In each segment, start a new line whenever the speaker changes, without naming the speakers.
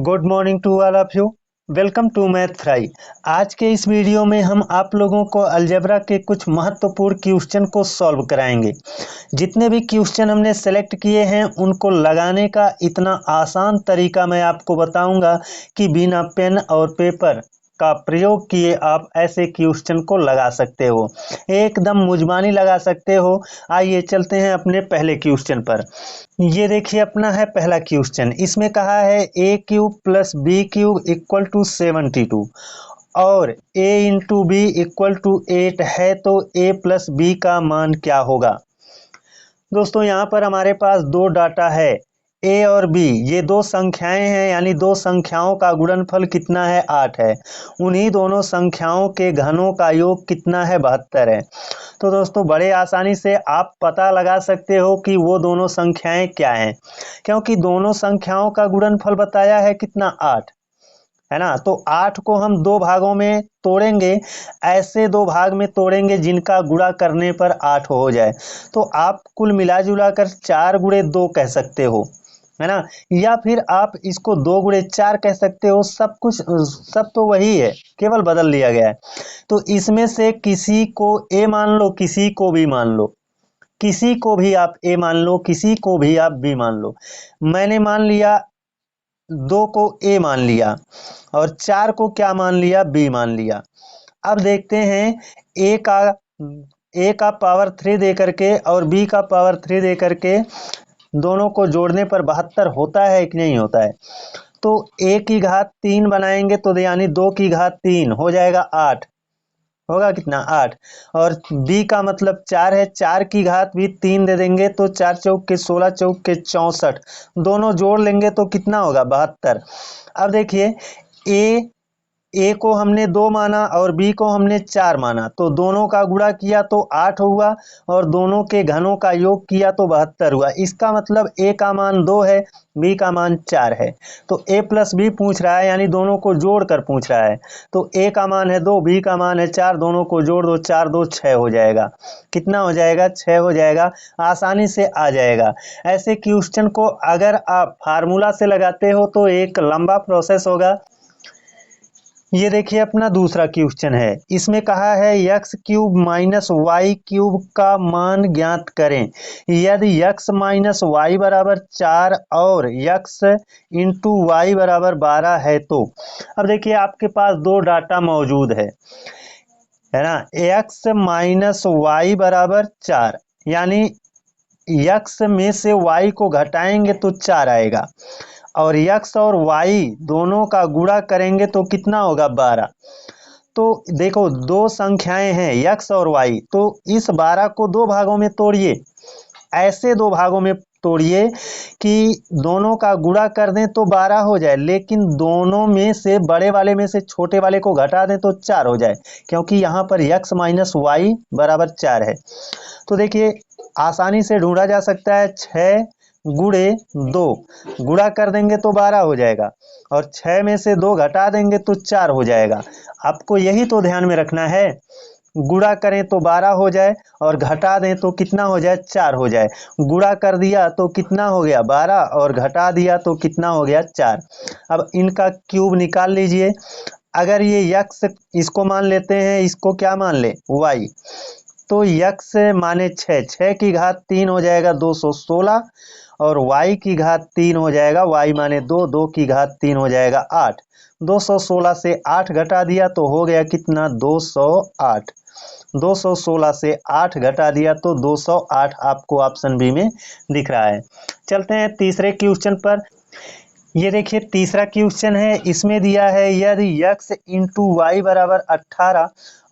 Good morning to all of you. Welcome to math थ्राई। आज के इस वीडियो में हम आप लोगों को अलजेब्रा के कुछ महत्वपूर्ण क्वेश्चन को सॉल्व कराएंगे। जितने भी क्वेश्चन हमने सेलेक्ट किए हैं उनको लगाने का इतना आसान तरीका मैं आपको बताऊंगा कि बिना पेन और पेपर का प्रयोग किए आप ऐसे क्वेश्चन को लगा सकते हो, एकदम मुजबानी लगा सकते हो। आइए चलते हैं अपने पहले क्वेश्चन पर। ये देखिए अपना है पहला क्वेश्चन। इसमें कहा है A cube plus B cube equal to 72 और a into B equal to 8 है, तो a प्लस बी का मान क्या होगा। दोस्तों यहाँ पर हमारे पास दो डाटा है, a और b। ये दो संख्याएं हैं, यानी दो संख्याओं का गुणनफल कितना है 8 है। उन्हीं दोनों संख्याओं के घनों का योग कितना है 72 है। तो दोस्तों बड़े आसानी से आप पता लगा सकते हो कि वो दोनों संख्याएं क्या हैं, क्योंकि दोनों संख्याओं का गुणनफल बताया है कितना 8 है ना। तो 8 को हम दो भागों में तोड़ेंगे, ऐसे दो भाग में तोड़ेंगे जिनका गुणा करने पर 8 हो जाए। तो आप कुल मिला जुला कर 4 गुणे 2 कह सकते हो, है ना। या फिर आप इसको 2 गुणे 4 कह सकते हो। सब तो वही है, केवल बदल लिया गया है। तो इसमें से किसी को ए मान लो, किसी को भी मान लो, किसी को भी आप ए मान लो, किसी को भी आप बी मान लो। मैंने मान लिया 2 को ए मान लिया और 4 को क्या मान लिया, बी मान लिया। अब देखते हैं ए का पावर 3 दे करके और बी का पावर 3 दे करके दोनों को जोड़ने पर 72 होता है कि नहीं होता है। तो a की घात 3 बनाएंगे तो यानी 2 की घात 3 हो जाएगा 8, होगा कितना 8। और b का मतलब 4 है, 4 की घात भी 3 दे देंगे तो 4 चौक के 16, चौक के 64, दोनों जोड़ लेंगे तो कितना होगा 72। अब देखिए ए को हमने 2 माना और बी को हमने 4 माना, तो दोनों का गुणा किया तो 8 हुआ और दोनों के घनों का योग किया तो 72 हुआ। इसका मतलब ए का मान 2 है, बी का मान 4 है। तो ए प्लस बी पूछ रहा है, यानी दोनों को जोड़ कर पूछ रहा है। तो ए का मान है 2, बी का मान है 4, दोनों को जोड़ दो, 4 2 6 हो जाएगा। कितना हो जाएगा, 6 हो जाएगा। आसानी से आ जाएगा। ऐसे क्वेश्चन को अगर आप फार्मूला से लगाते हो तो एक लंबा प्रोसेस होगा। ये देखिए अपना दूसरा क्वेश्चन है। इसमें कहा है x cube minus y cube का मान ज्ञात करें यदि x माइनस वाई बराबर 4 और x इंटू वाई बराबर 12 है तो। अब देखिए आपके पास दो डाटा मौजूद है ना। x माइनस वाई बराबर 4, यानी x में से y को घटाएंगे तो 4 आएगा और x और y दोनों का गुणा करेंगे तो कितना होगा 12। तो देखो दो संख्याएं हैं x और y, तो इस 12 को दो भागों में तोड़िए, ऐसे दो भागों में तोड़िए कि दोनों का गुणा कर दें तो 12 हो जाए, लेकिन दोनों में से बड़े वाले में से छोटे वाले को घटा दें तो 4 हो जाए, क्योंकि यहाँ पर x माइनस वाई बराबर 4 है। तो देखिए आसानी से ढूंढा जा सकता है, 6 गुणे 2 गुणा कर देंगे तो 12 हो जाएगा और 6 में से 2 घटा देंगे तो 4 हो जाएगा। आपको यही तो ध्यान में रखना है, गुणा करें तो 12 हो जाए और घटा दें तो कितना हो जाए, 4 हो जाए। गुणा कर दिया तो कितना हो गया 12 और घटा दिया तो कितना हो गया 4। अब इनका क्यूब निकाल लीजिए। अगर ये x इसको मान लेते हैं, इसको क्या मान ले y, तो x माने 6, 6 की घात 3 हो जाएगा 216 और y की घात 3 हो जाएगा, y माने 2, 2 की घात 3 हो जाएगा 8। 216 से 8 घटा दिया तो हो गया कितना 208। 216 से 8 घटा दिया तो 208 आपको ऑप्शन बी में दिख रहा है। चलते हैं तीसरे क्वेश्चन पर। ये देखिए तीसरा क्वेश्चन है। इसमें दिया है यदि x इंटू वाई बराबर 18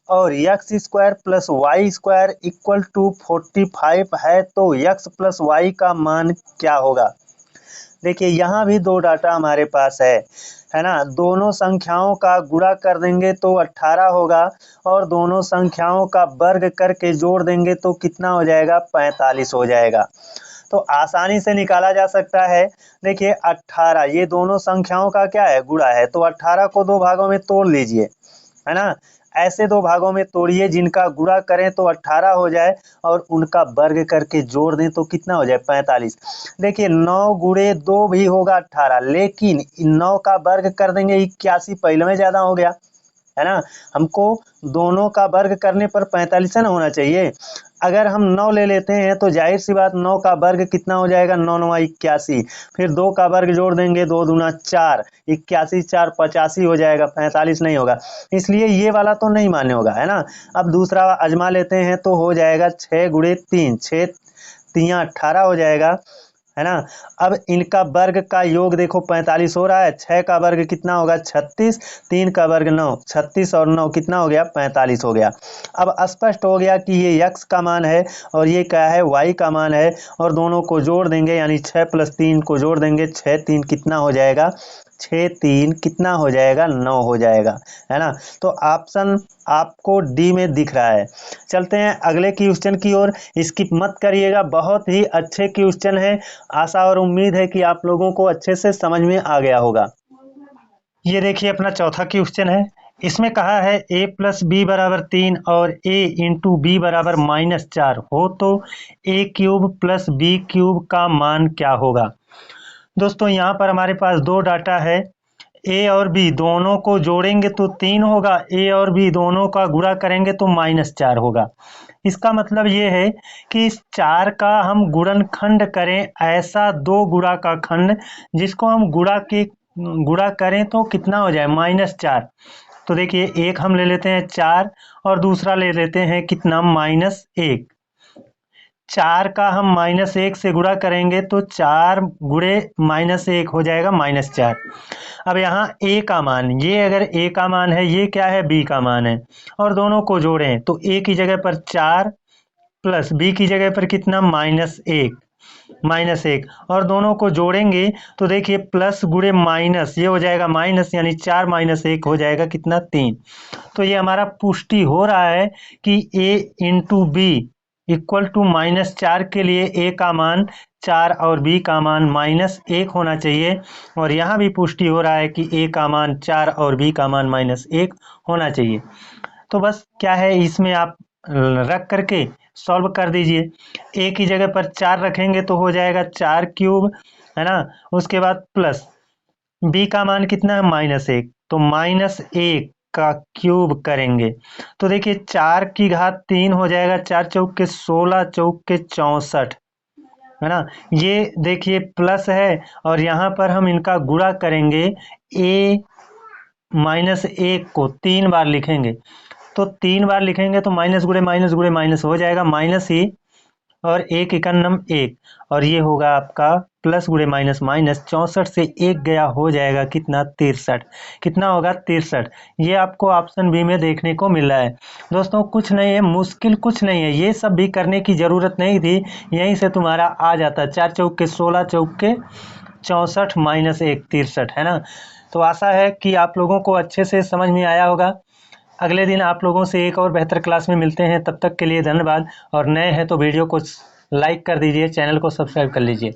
और x square plus y square equal to 45 है तो x प्लस वाई का मान क्या होगा। देखिए यहाँ भी दो डाटा हमारे पास है ना। दोनों संख्याओं का गुणा कर देंगे तो 18 होगा और दोनों संख्याओं का वर्ग करके जोड़ देंगे तो कितना हो जाएगा, 45 हो जाएगा। तो आसानी से निकाला जा सकता है। देखिए 18 ये दोनों संख्याओं का क्या है, गुणा है, तो 18 को दो भागों में तोड़ लीजिए, है ना। ऐसे दो भागों में तोड़िए जिनका गुणा करें तो 18 हो जाए और उनका वर्ग करके जोड़ दें तो कितना हो जाए 45। देखिए 9 गुणे 2 भी होगा 18, लेकिन 9 का वर्ग कर देंगे 81, पहले में ज़्यादा हो गया है ना। हमको दोनों का वर्ग करने पर 45 ना होना चाहिए। अगर हम 9 ले लेते हैं तो जाहिर सी बात 9 का वर्ग कितना हो जाएगा, 9 9 81, फिर 2 का वर्ग जोड़ देंगे 2 दूना 4, 81 4 85 हो जाएगा, 45 नहीं होगा। इसलिए ये वाला तो नहीं मान्य होगा है ना। अब दूसरा आजमा लेते हैं तो हो जाएगा 6 गुणे 3, 6 3 18 हो जाएगा है ना। अब इनका वर्ग का योग देखो 45 हो रहा है, 6 का वर्ग कितना होगा 36, 3 का वर्ग 9, 36 और 9 कितना हो गया 45 हो गया। अब स्पष्ट हो गया कि ये x का मान है और ये क्या है y का मान है, और दोनों को जोड़ देंगे यानी 6 + 3 को जोड़ देंगे, 6 3 कितना हो जाएगा, 6 3 कितना हो जाएगा 9 हो जाएगा है ना। तो ऑप्शन आपको डी में दिख रहा है। चलते हैं अगले क्वेश्चन की ओर, स्किप मत करिएगा, बहुत ही अच्छे क्वेश्चन है। आशा और उम्मीद है कि आप लोगों को अच्छे से समझ में आ गया होगा। ये देखिए अपना चौथा क्वेश्चन है। इसमें कहा है a + b = 3 और a × b = -4 हो तो a³ + b³ का मान क्या होगा। दोस्तों यहाँ पर हमारे पास दो डाटा है, a और b दोनों को जोड़ेंगे तो 3 होगा, a और b दोनों का गुणा करेंगे तो -4 होगा। इसका मतलब ये है कि इस 4 का हम गुणनखंड करें, ऐसा दो गुणा का खंड जिसको हम गुणा करें तो कितना हो जाए -4। तो देखिए एक हम ले लेते हैं 4 और दूसरा ले लेते हैं कितना -1। 4 का हम -1 से गुणा करेंगे तो 4 गुणे -1 हो जाएगा -4। अब यहाँ a का मान, ये अगर a का मान है, ये क्या है b का मान है, और दोनों को जोड़ें तो a की जगह पर 4 प्लस b की जगह पर कितना -1 और दोनों को जोड़ेंगे तो देखिए प्लस गुणे माइनस, ये हो जाएगा माइनस, यानी 4 - 1 हो जाएगा कितना 3। तो ये हमारा पुष्टि हो रहा है कि a × b = -4 के लिए a का मान 4 और b का मान -1 होना चाहिए, और यहाँ भी पुष्टि हो रहा है कि a का मान 4 और b का मान -1 होना चाहिए। तो बस क्या है, इसमें आप रख करके सॉल्व कर दीजिए। a की जगह पर 4 रखेंगे तो हो जाएगा 4³ है ना। उसके बाद प्लस b का मान कितना है -1, तो -1 का क्यूब करेंगे तो देखिए 4 की घात 3 हो जाएगा, 4 चौक के 16, चौक के 64 है ना। ये देखिए प्लस है और यहाँ पर हम इनका गुणा करेंगे, a -1 को 3 बार लिखेंगे तो 3 बार लिखेंगे तो माइनस गुणे माइनस हो जाएगा माइनस ही, और 1 एकन्नम 1, और ये होगा आपका प्लस गुणे माइनस 64 से 1 गया हो जाएगा कितना 63। कितना होगा 63। ये आपको ऑप्शन बी में देखने को मिल रहा है। दोस्तों कुछ नहीं है, मुश्किल कुछ नहीं है, ये सब भी करने की ज़रूरत नहीं थी, यहीं से तुम्हारा आ जाता। 4 चौक के 16, चौक के 64 -1 63 है ना। तो आशा है कि आप लोगों को अच्छे से समझ में आया होगा। अगले दिन आप लोगों से एक और बेहतर क्लास में मिलते हैं, तब तक के लिए धन्यवाद। और नए हैं तो वीडियो को लाइक कर दीजिए, चैनल को सब्सक्राइब कर लीजिए।